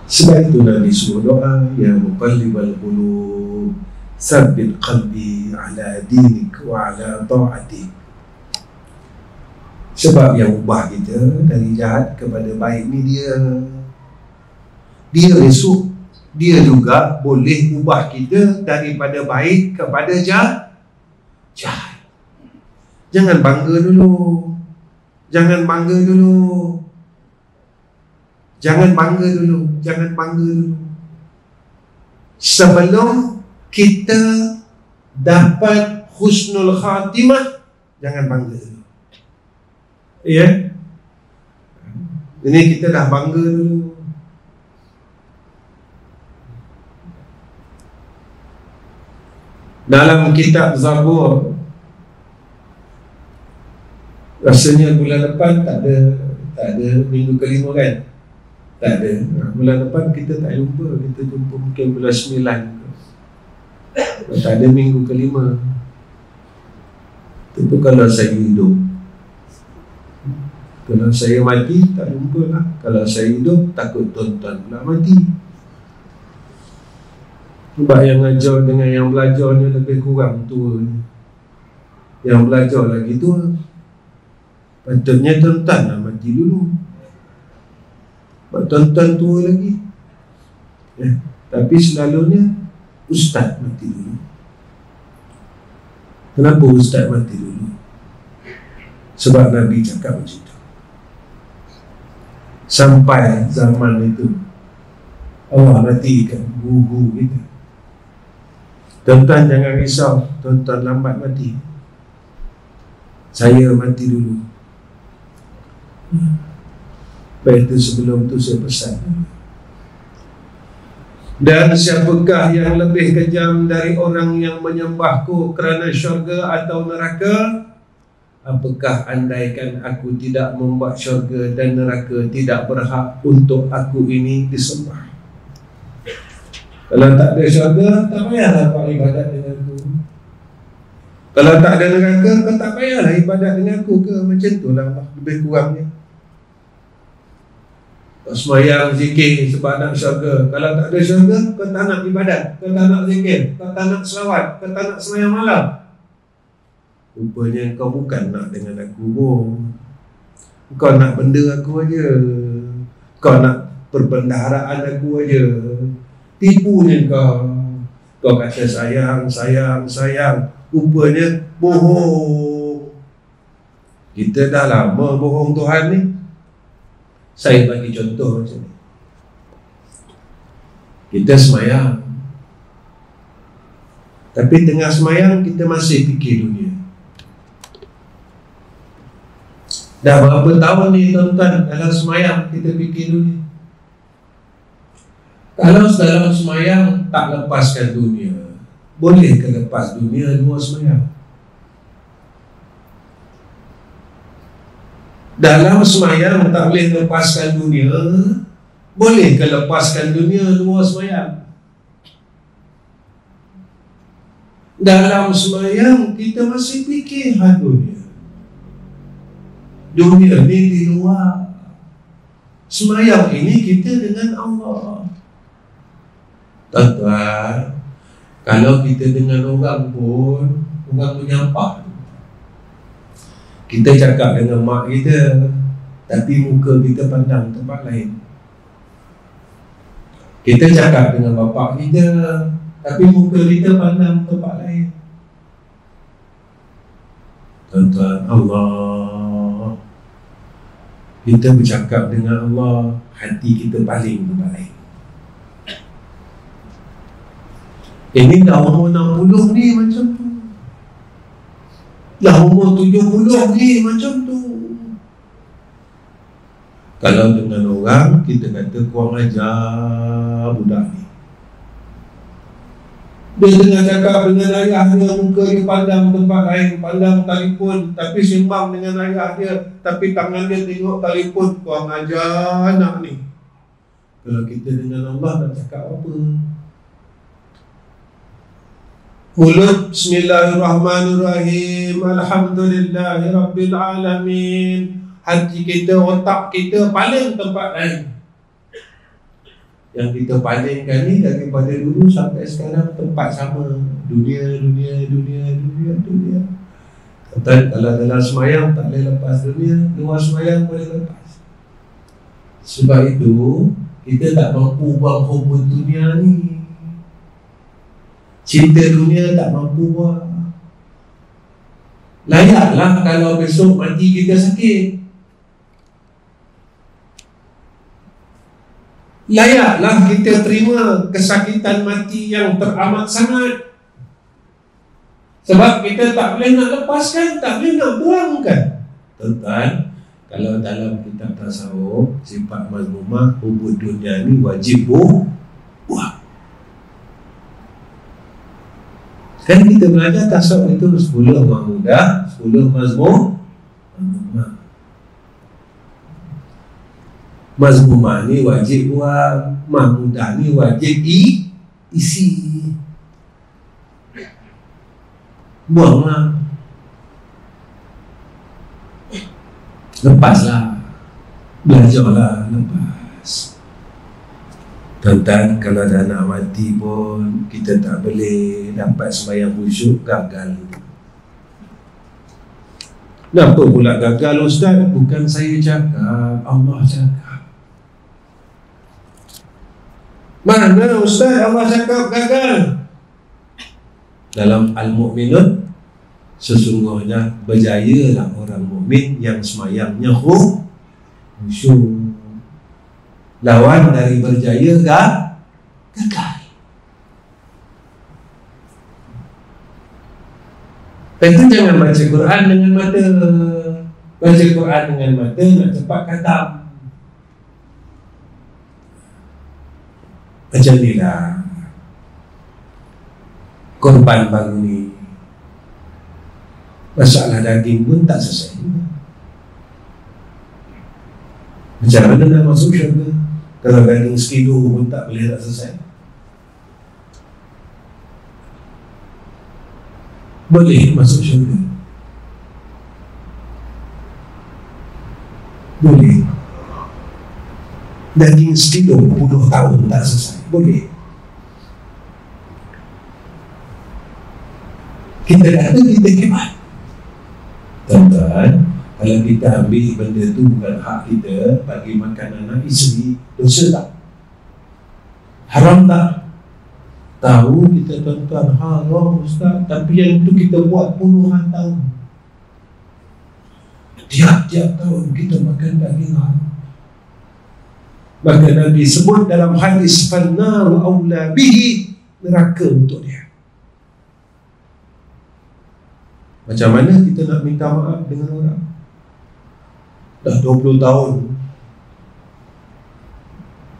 Sebab itu Nabi suruh doa, ya muqallibal qulub, tsabbit qalbi ala dinik wa ala ta'atik. Sebab yang ubah kita dari jahat kepada baik ni dia esok dia juga boleh ubah kita daripada baik kepada jahat. Jangan bangga dulu. Jangan bangga dulu. Jangan bangga dulu. Jangan bangga dulu. Sebelum kita dapat husnul khatimah, jangan bangga dulu. Ya, ini kita dah bangga dulu. Dalam kitab Zabur, rasanya bulan depan tak ada minggu kelima kan? Tak ada. Bulan depan kita tak jumpa. Kita jumpa mungkin bulan 9. Tak ada minggu kelima. Itu kalau saya hidup. Kalau saya mati, tak jumpa lah. Kalau saya hidup, takut tuan-tuan pula mati. Sebab yang ngajar dengan yang belajar ni lebih kurang tua. Yang belajar lagi tua. Patutnya tuan-tuan lah mati dulu. Sebab tuan-tuan tua lagi. Tapi selalunya ustaz mati dulu. Kenapa ustaz mati dulu? Sebab Nabi cakap macam itu. Sampai zaman itu Allah matikan guru kita. Tuan-tuan jangan risau, tuan-tuan lambat mati. Saya mati dulu. Baik itu sebelum itu saya pesan. Dan siapakah yang lebih kejam dari orang yang menyembahku kerana syurga atau neraka? Apakah andaikan aku tidak membuat syurga dan neraka tidak berhak untuk aku ini disembah? Kalau tak ada syurga, tak payahlah buat ibadat dengan aku. Kalau tak ada neraka, kau tak payahlah ibadat dengan aku ke? Macam tu lah lebih kurangnya. Kau semayang, zikir sebab nak syurga. Kalau tak ada syurga, kau tak nak ibadat, kau tak nak zikir, kau tak nak selawat, kau tak nak semayang malam. Rupanya kau bukan nak dengan aku pun. Kau nak benda aku aja. Kau nak perbendaharaan aku aja. Tipunya kau. Kau kata sayang, sayang, sayang. Rupanya bohong. Kita dah lama bohong Tuhan ni. Saya bagi contoh macam ni. Kita semayang, tapi tengah semayang kita masih fikir dunia. Dah berapa tahun ni tuan-tuan dalam semayang kita fikir dunia. Kalau dalam semayang tak lepaskan dunia, boleh ke lepas dunia luar semayang? Dalam semayang tak boleh lepaskan dunia, boleh ke lepaskan dunia luar semayang? Dalam semayang kita masih fikir dunia. Dunia ni di luar. Semayang ini kita dengan Allah. Tuan-tuan, kalau kita dengan orang pun, orang menyampah, kita cakap dengan mak kita, tapi muka kita pandang tempat lain. Kita cakap dengan bapa kita, tapi muka kita pandang tempat lain. Tuan-tuan, Allah, kita bercakap dengan Allah, hati kita paling tempat lain. Ini dah umur 60 ni macam tu, dah umur 70 ni macam tu. Kalau dengan orang, kita kata kurang ajar budak ni. Dia tengah cakap dengan ayah dia, muka dia pandang tempat lain, pandang telefon, tapi sembang dengan ayah dia, tapi tangan dia tengok telefon. Kurang ajar anak ni. Kalau kita dengan Allah nak cakap apa? Mulut Bismillahirrahmanirrahim, Alhamdulillahi Alamin. Hati kita, otak kita paling tempat lain. Yang kita palingkan ni daripada dulu sampai sekarang tempat sama. Dunia. Kalau dalam semayang tak boleh lepas dunia, luar semayang boleh lepas. Sebab itu kita tak mampu buang hubung dunia ni. Cinta dunia tak mampu buang. Layaklah kalau besok mati kita sakit. Layaklah kita terima kesakitan mati yang teramat sangat. Sebab kita tak boleh nak lepaskan, tak boleh nak buangkan. Tuan-tuan, kalau dalam kitab tasawuf, sifat mazmumah, hubud dunia ni wajib buang. Kan kita belajar tasawuf itu 10 mahmudah, 10 mazmumah. Mazmumah ni wajib buang, mahmudah ni wajib isi. Buanglah, lepaslah, belajarlah lepas. Tuan-tuan, kalau dah nak mati pun kita tak boleh dapat sembahyang khusyuk, gagal. Kenapa pula gagal, Ustaz? Bukan saya cakap, Allah cakap. Mana Ustaz Allah cakap gagal? Dalam Al-Mu'minun, sesungguhnya berjayalah orang mukmin yang semayangnya khusyuk. Lawan dari berjaya gagal. Tentu jangan baca Quran dengan mata. Baca Quran dengan mata nak cepat khatam. Macam ni lah korban baru ni. Masalah daging pun tak selesai. Macam mana nak masuk syurga kalau daging sekilo pun tak boleh nak selesai? Boleh masuk syurga? Boleh. Daging sekilo 10 tahun tak selesai? Boleh. Kita kata kita hebat. Tuan-tuan, kalau kita ambil benda tu bukan hak kita, bagi makan anak isteri, dosa tak? Haram tak? Tahu kita tuan-tuan, haram Ustaz, tapi yang itu kita buat puluhan tahun. Tiap-tiap tahun kita makan daging haram. Maka Nabi sebut dalam hadis, fannaru awla bihi, neraka untuk dia. Macam mana kita nak minta maaf dengan orang? Dah 20 tahun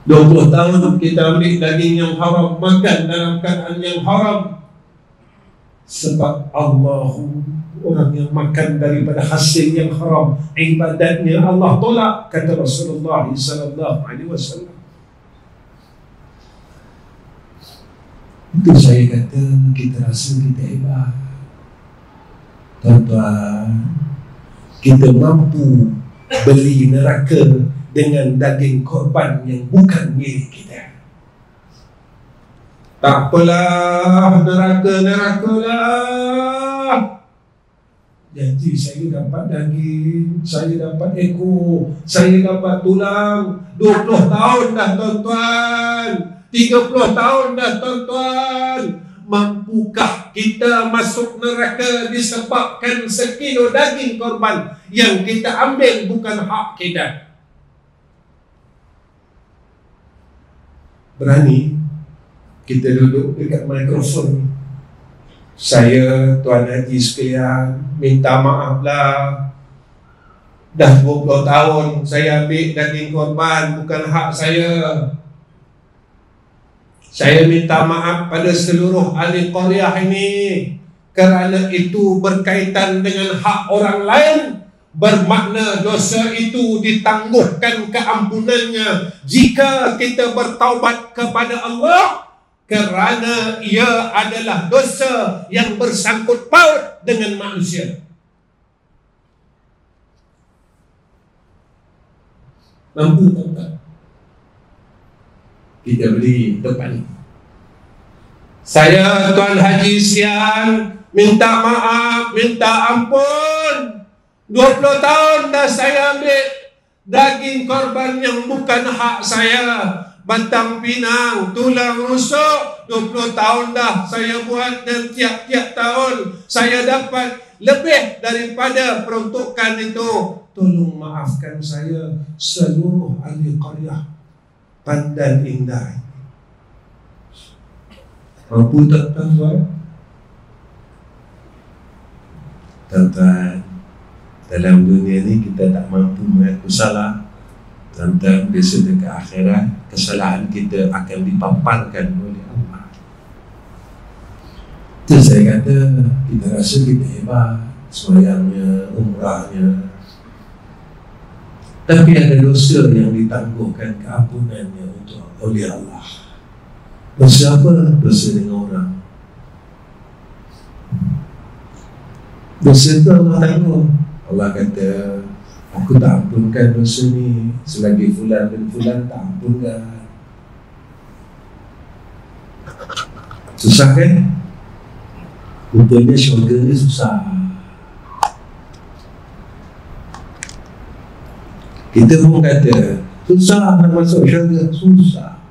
20 tahun kita ambil daging yang haram, makan dalam keadaan yang haram. Sebab orang yang makan daripada hasil yang haram, ibadatnya Allah tolak, kata Rasulullah SAW. Itu saya kata kita rasa kita hebat. Tuan-tuan, kita mampu beli neraka dengan daging korban yang bukan milik kita. Tak apalah, neraka lah. Jadi saya dapat daging, saya dapat ekor, saya dapat tulang. 20 tahun dah tuan-tuan, 30 tahun dah tuan-tuan. Mampukah kita masuk neraka disebabkan sekilo daging korban yang kita ambil bukan hak kita? Berani kita duduk dekat mikrofon. Saya, Tuan Haji sekalian, minta maaf lah. Dah 20 tahun saya ambil daging korban bukan hak saya. Saya minta maaf pada seluruh ahli qaryah ini, kerana itu berkaitan dengan hak orang lain. Bermakna dosa itu ditangguhkan keampunannya jika kita bertaubat kepada Allah, kerana ia adalah dosa yang bersangkut paut dengan manusia. Mampu tak? Kita beri depan. Saya, Tuan Haji Sian, minta maaf, minta ampun. 20 tahun dah saya ambil daging korban yang bukan hak saya. Batang pinang, tulang rusuk, 20 tahun dah saya buat, dan tiap-tiap tahun saya dapat lebih daripada peruntukan itu. Tolong maafkan saya, seluruh ahli qaryah Pandan Indah. Mampu tak tuan-tuan? Tuan-tuan, dalam dunia ni kita tak mampu mengaku salah. Tuan-tuan, besok dekat akhirat kesalahan kita akan dipaparkan oleh Allah. Itu saya kata, kita rasa kita hebat, sembahyangnya, umrahnya, tapi ada dosa yang ditangguhkan keampunannya untuk oleh Allah. Dosa apa? Dosa dengan orang. Dosa itu Allah tangguh. Allah kata, aku tak ampunkan dosa ni selagi fulan dan fulan tak ampunkan. Susah kan? Rupanya syurga ni susah. Kita pun kata susah nak masuk syurga. Susah.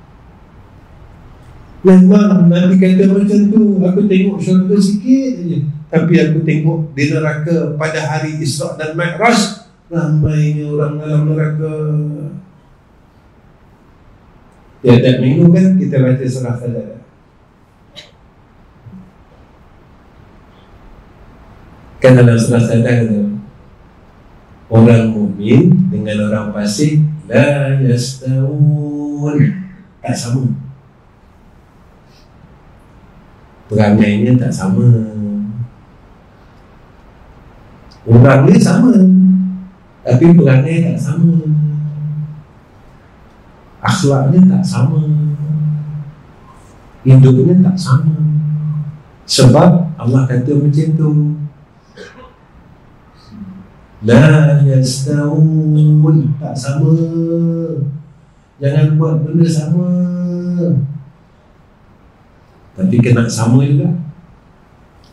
Memang Nabi kata macam tu. Aku tengok syurga sikit je, tapi aku tengok di neraka pada hari Isra' dan Mi'raj, ramainya orang dalam neraka. Tiap-tiap minggu kan kita baca surah Fajar. Kan dalam surah Fajar kata, orang mukmin dengan orang fasik la yastawun, tak sama. Perangainya tak sama. Orang ni sama, tapi perangai tak sama, akhlaknya tak sama, hidupnya tak sama. Sebab Allah kata macam tu, la yastawun, tak sama. Jangan buat benda sama, tapi kena sama juga.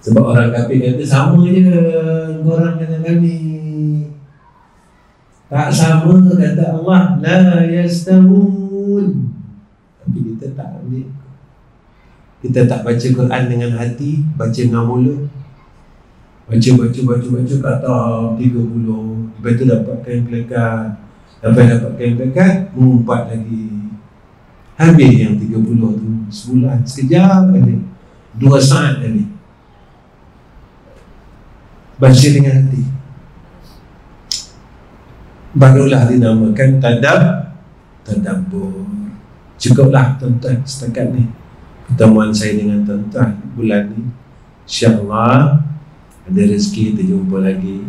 Sebab orang kafir kata sama je korang dengan kami. Tak sama, kata Allah, la yastawun. Tapi kita tak ambil. Kita tak baca Quran dengan hati, baca dengan mulut. Baca kata 30. Lepas tu dapat kain pelekat. Dapat kain pelekat, mengumpat lagi. Habis yang 30 tu sebulan, sekejap aja, 2 saat tadi. Baca dengan hati, barulah dinamakan tadabbur. Cukuplah tuan-tuan setakat ni pertemuan saya dengan tuan-tuan bulan ni. InsyaAllah ada rezeki kita jumpa lagi.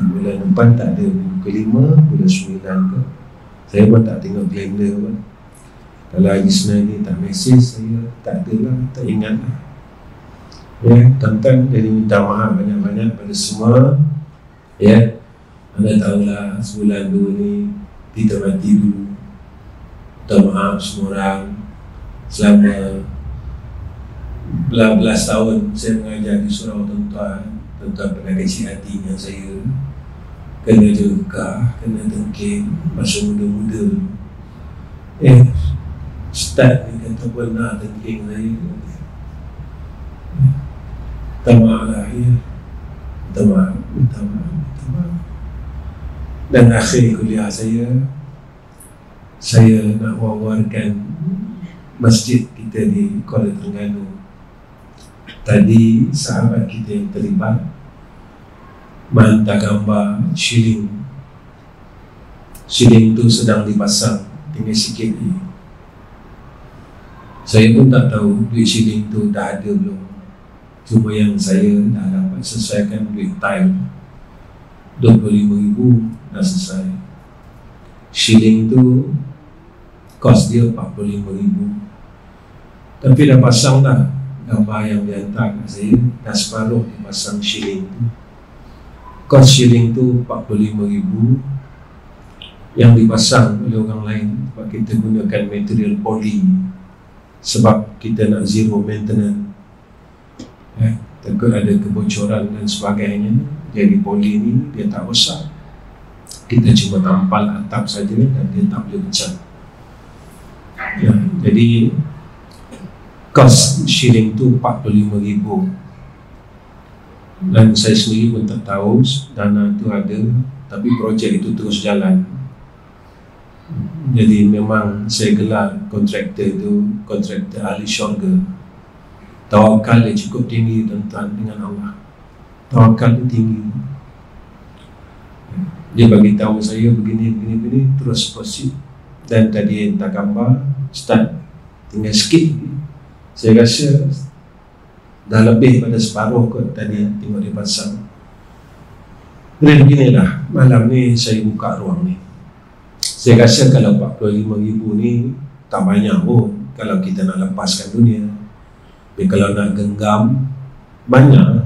Bulan depan tak ada, minggu kelima, bulan 9 ke. Saya pun tak tengok kalender pun. Kalau hari Senin ni tak mesej saya, tak ada lah, tak ingat lah. Ya, tuan-tuan, jadi minta maaf banyak-banyak pada semua. Ya, anda tahulah sebulan dulu ni kita mati dulu. Minta maaf semua orang. Selama belas tahun saya mengajar di surau tuan-tuan pernah kecil hati dengan saya, kena jegah, kena tengking masa muda-muda. Ustaz ni kata pernah tengking saya. Minta maaf lah ya. Minta maaf. Dan akhir kuliah saya nak wawarkan masjid kita di Kuala Terengganu. Tadi sahabat kita yang terlibat menghantar gambar shilling tu sedang dipasang, tinggal sikit ni. Saya pun tak tahu duit shilling tu dah ada belum. Cuma yang saya dah dapat sesuaikan duit tile 25,000 dah selesai. Shilling tu kos dia 45,000. Tapi dah pasang dah gambar yang dihantar kat saya, dah separuh dipasang shilling tu. Kos shilling tu 45,000 yang dipasang oleh orang lain sebab kita gunakan material poly, sebab kita nak zero maintenance. Takut ada kebocoran dan sebagainya. Jadi poly ni dia tak rosak, kita cuma tampal atap saja dan dia tak boleh pecah. Jadi kos shilling tu 45,000. Dan saya sendiri pun tak tahu dana tu ada, tapi projek itu terus jalan. Jadi memang saya gelar kontraktor itu kontraktor ahli syurga. Tawakal dia cukup tinggi tuan-tuan dengan Allah. Tawakal dia tinggi. Dia bagi tahu saya begini terus proceed. Dan tadi entah gambar start tinggal sikit. Saya rasa dah lebih pada separuh kot tadi tengok dia pasang. Jadi beginilah, malam ni saya buka ruang ni. Saya rasa kalau 45,000 ni tak banyak pun kalau kita nak lepaskan dunia. Tapi kalau nak genggam, banyak.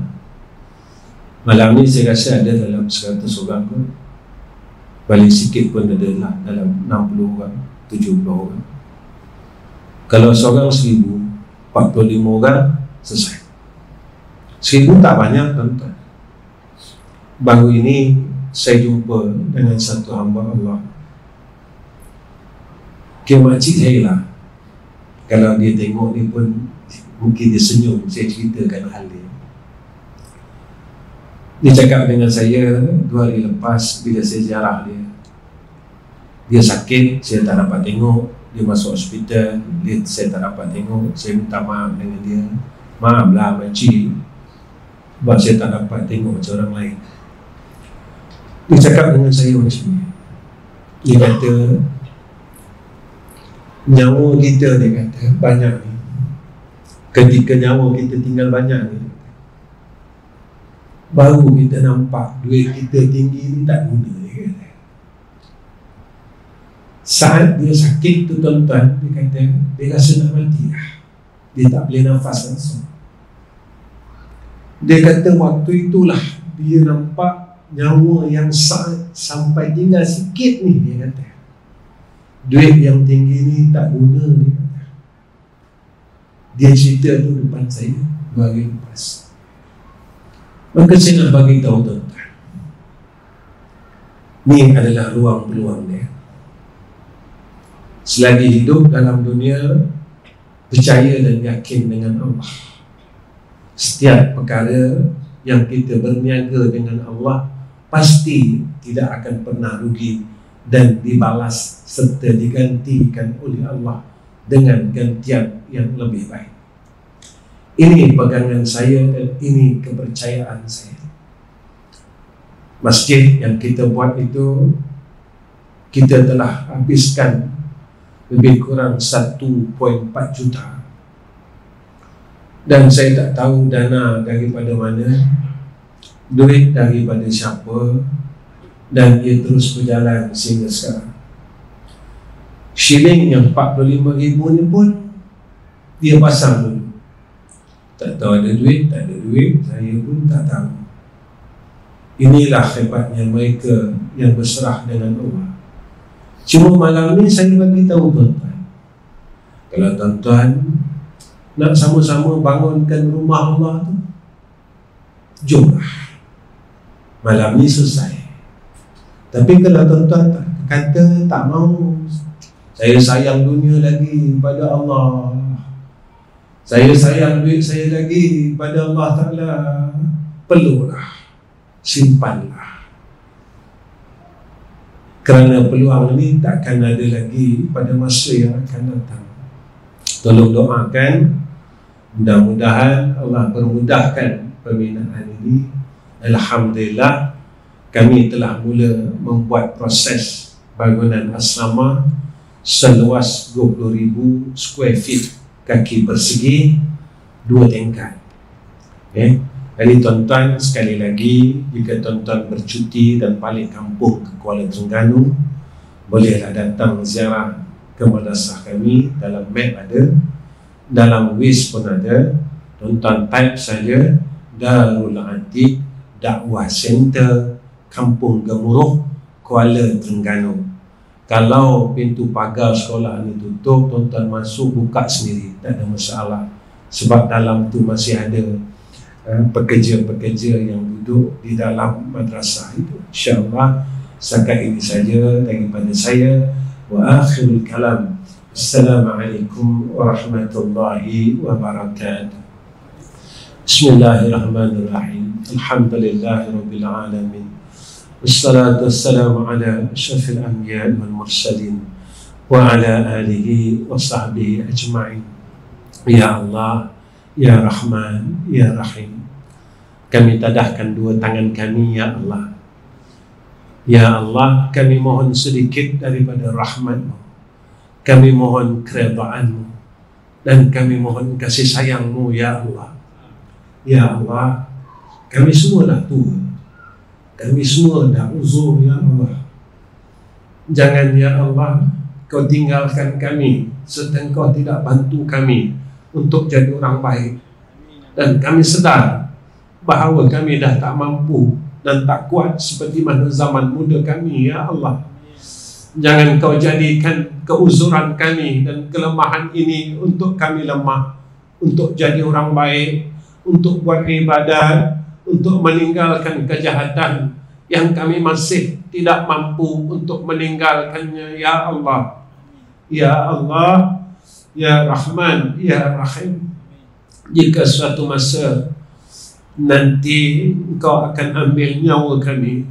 Malam ni saya rasa ada dalam 100 orang pun, paling sikit pun ada lah dalam 60 orang, 70 orang. Kalau seorang 1,000, 45 orang selesai. 1,000 tak banyak tuan-tuan. Baru ini saya jumpa dengan satu hamba Allah. Makcik saya lah. Kalau dia tengok ni pun mungkin dia senyum. Saya ceritakan hal dia. Dia cakap dengan saya 2 hari lepas bila saya ziarah dia. Dia sakit, saya tak dapat tengok. Dia masuk hospital, saya tak dapat tengok. Saya minta maaf dengan dia. Maaflah makcik, sebab saya tak dapat tengok macam orang lain. Dia cakap dengan saya macam ni. Dia kata, nyawa kita, dia kata, banyak ni. Ketika nyawa kita tinggal banyak ni, baru kita nampak duit kita tinggi ni tak guna, dia kata. Saat dia sakit tu tuan-tuan, dia kata, dia rasa nak mati lah. Dia tak boleh nafas langsung. Dia kata waktu itulah dia nampak nyawa yang sampai tinggal sikit ni, dia kata. Duit yang tinggi ni tak guna, dia kata. Dia cerita tu depan saya 2 hari lepas. Maka saya nak bagi tahu tuan-tuan, ni adalah ruang peluang dia. Selagi hidup dalam dunia, percaya dan yakin dengan Allah. Setiap perkara yang kita berniaga dengan Allah pasti tidak akan pernah rugi dan dibalas serta digantikan oleh Allah dengan gantian yang lebih baik. Ini pegangan saya dan ini kepercayaan saya. Masjid yang kita buat itu, kita telah habiskan lebih kurang 1.4 juta. Dan saya tak tahu dana daripada mana, duit daripada siapa, dan ia terus berjalan sehingga sekarang. Shilling yang 45,000 ni pun dia pasang dulu. Tak tahu ada duit, tak ada duit, saya pun tak tahu. Inilah hebatnya mereka yang berserah dengan Allah. Cuma malam ni saya bagi tahu tuan-tuan, kalau tuan-tuan nak sama-sama bangunkan rumah Allah tu, jomlah malam ni selesai. Tapi kalau tuan-tuan kata tak mau, saya sayang dunia lagi pada Allah, saya sayang duit saya lagi pada Allah Ta'ala, perlulah, simpanlah. Kerana peluang ini takkan ada lagi pada masa yang akan datang. Tolong doakan, mudah-mudahan Allah permudahkan pembinaan ini. Alhamdulillah, kami telah mula membuat proses bangunan asrama seluas 20,000 square feet kaki persegi, 2 tingkat. Jadi tuan-tuan, sekali lagi, jika tuan-tuan bercuti dan balik kampung ke Kuala Terengganu, bolehlah datang ziarah ke madrasah kami. Dalam map ada, dalam Waze pun ada. Tuan-tuan type saja Darul Atiq Dakwah Center, Kampung Gemuruh, Kuala Terengganu. Kalau pintu pagar sekolah ni tutup, tuan-tuan masuk, buka sendiri, tak ada masalah. Sebab dalam tu masih ada pekerja-pekerja yang duduk di dalam madrasah itu. InsyaAllah, setakat ini saja daripada saya. Wa akhirul kalam, Assalamualaikum warahmatullahi wabarakatuh. Bismillahirrahmanirrahim. Alhamdulillahirabbil alamin. Wassalatu wassalamu ala asyrafil anbiya wal mursalin wa ala alihi wa sahbihi ajma'in. Ya Allah, Ya Rahman, Ya Rahim, kami tadahkan dua tangan kami, Ya Allah. Ya Allah, kami mohon sedikit daripada rahmat-Mu, kami mohon keredaan-Mu, dan kami mohon kasih sayang-Mu, Ya Allah. Ya Allah, kami semua dah tua, kami semua dah uzur, Ya Allah. Jangan, Ya Allah, Kau tinggalkan kami serta Kau tidak bantu kami untuk jadi orang baik. Dan kami sedar bahawa kami dah tak mampu dan tak kuat seperti mana zaman muda kami, Ya Allah. Jangan Kau jadikan keuzuran kami dan kelemahan ini untuk kami lemah, untuk jadi orang baik, untuk buat ibadat, untuk meninggalkan kejahatan yang kami masih tidak mampu untuk meninggalkannya, Ya Allah. Ya Allah, Ya Rahman, Ya Rahim, jika suatu masa nanti Engkau akan ambil nyawa kami,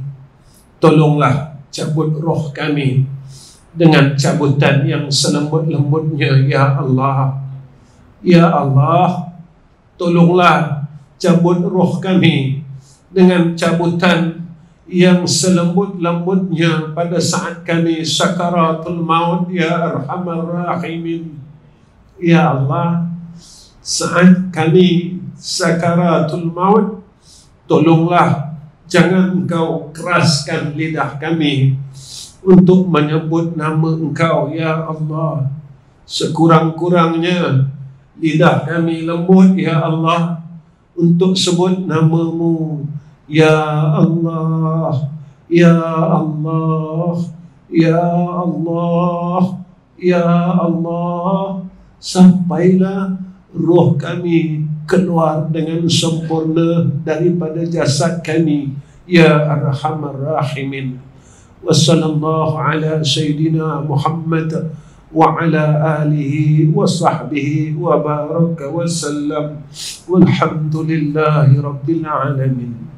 tolonglah cabut roh kami dengan cabutan yang selembut-lembutnya, Ya Allah. Ya Allah, tolonglah cabut roh kami dengan cabutan yang selembut-lembutnya pada saat kami sakaratul maut, Ya Arhamar Rahimin. Ya Allah, saat kami sakaratul maut, tolonglah jangan Engkau keraskan lidah kami untuk menyebut nama Engkau, Ya Allah. Sekurang-kurangnya lidah kami lembut, Ya Allah, untuk sebut nama-Mu, Ya Allah, Ya Allah, Ya Allah, Ya Allah, sampailah roh kami keluar dengan sempurna daripada jasad kami, Ya Arhamar Rahimin. Wa sallallahu ala Sayyidina Muhammad wa ala alihi wa sahbihi wa baraka wa sallam. Walhamdulillahi Rabbil Alamin.